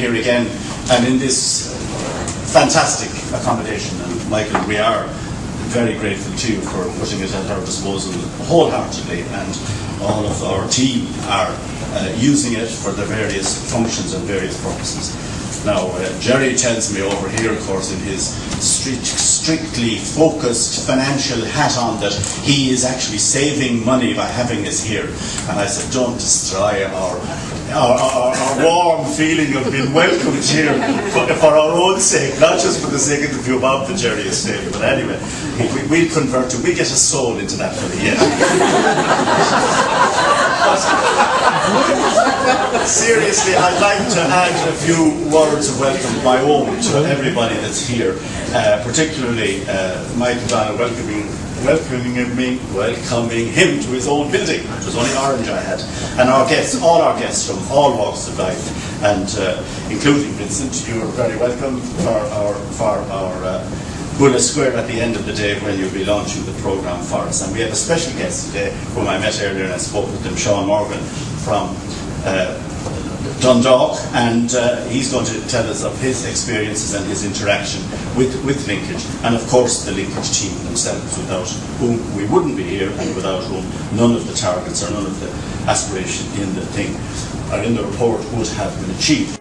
here again and in this fantastic accommodation. And Michael, we are very grateful to you for putting it at our disposal wholeheartedly, and all of our team are using it for their various functions and various purposes. Now, Jerry tells me over here, of course, in his strictly focused financial hat on, that he is actually saving money by having us here. And I said, don't destroy our warm feeling of being welcomed here for our own sake, not just for the sake of the few about the Jerry estate. But anyway, we'll convert to, we get a soul into that for the end. Seriously, I'd like to add a few words of welcome of my own to everybody that's here, particularly Michael Donnellan welcoming him to his own building. It was only orange I had. And our guests, all our guests from all walks of life, and including Vincent, you are very welcome for our Bulla Square at the end of the day when you'll be launching the programme for us. And we have a special guest today whom I met earlier and I spoke with him, Sean Morgan from Dundalk, and he's going to tell us of his experiences and his interaction with Linkage, and of course the Linkage team themselves, without whom we wouldn't be here, and without whom none of the targets or none of the aspiration in the thing or in the report would have been achieved.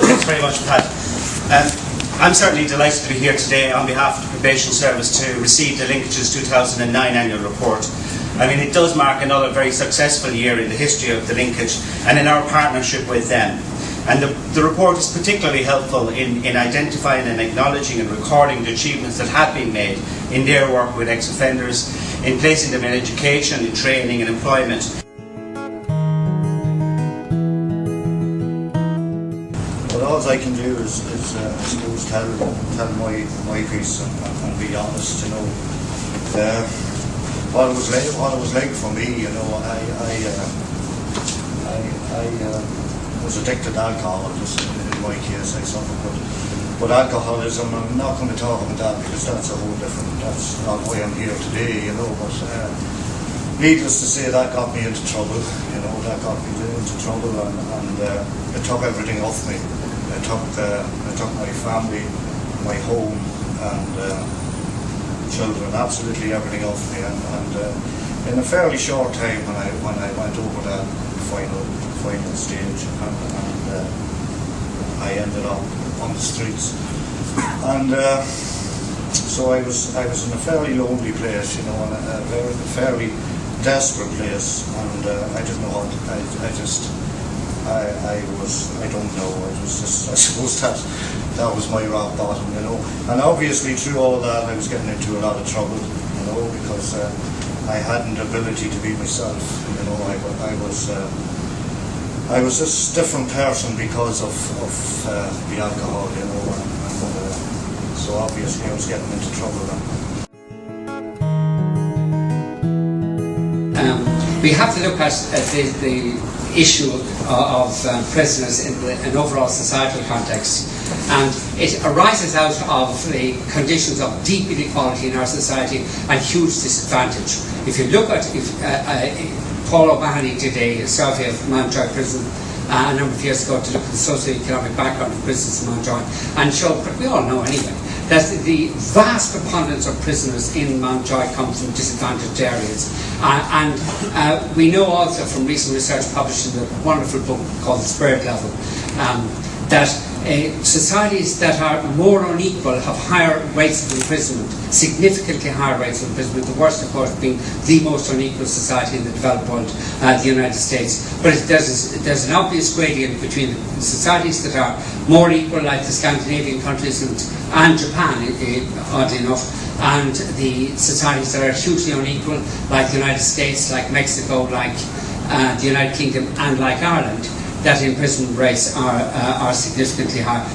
Thanks very much, Pat. I'm certainly delighted to be here today on behalf of the Probation Service to receive the Linkage's 2009 annual report. I mean, it does mark another very successful year in the history of the Linkage and in our partnership with them. And the report is particularly helpful in identifying and acknowledging and recording the achievements that have been made in their work with ex-offenders, in placing them in education, in training and employment. All I can do is I suppose tell my piece and be honest, you know. What it was like for me, you know, I was addicted to alcohol. Just in my case, I suffered but alcoholism. I'm not going to talk about that because that's a whole different. That's not why I'm here today, you know. But needless to say, that got me into trouble. You know, that got me into trouble, and it took everything off me. It took my family, my home, and children, absolutely everything off me. And in a fairly short time, when I went over that final stage, and I ended up on the streets. And so I was in a fairly lonely place, you know, in a fairly desperate place, and I didn't know what. I don't know. It was just, I suppose that was my rock bottom, you know. And obviously through all that I was getting into a lot of trouble, you know, because I hadn't the ability to be myself, you know. I was this different person because of the alcohol, you know, and so obviously I was getting into trouble then. We have to look at the issue of prisoners in an overall societal context, and it arises out of the conditions of deep inequality in our society and huge disadvantage. If you look at Paul O'Mahony did a survey of Mountjoy Prison a number of years ago to look at the socio-economic background of prisons in Mountjoy, and showed, but we all know anyway, that the vast preponderance of prisoners in Mountjoy come from disadvantaged areas. We know also from recent research published in a wonderful book called The Spirit Level, that societies that are more unequal have higher rates of imprisonment, significantly higher rates of imprisonment, the worst of course being the most unequal society in the developed world, the United States. But there's an obvious gradient between the societies that are more equal, like the Scandinavian countries and Japan, oddly enough, and the societies that are hugely unequal, like the United States, like Mexico, like the United Kingdom, and like Ireland, that imprisonment rates are significantly higher.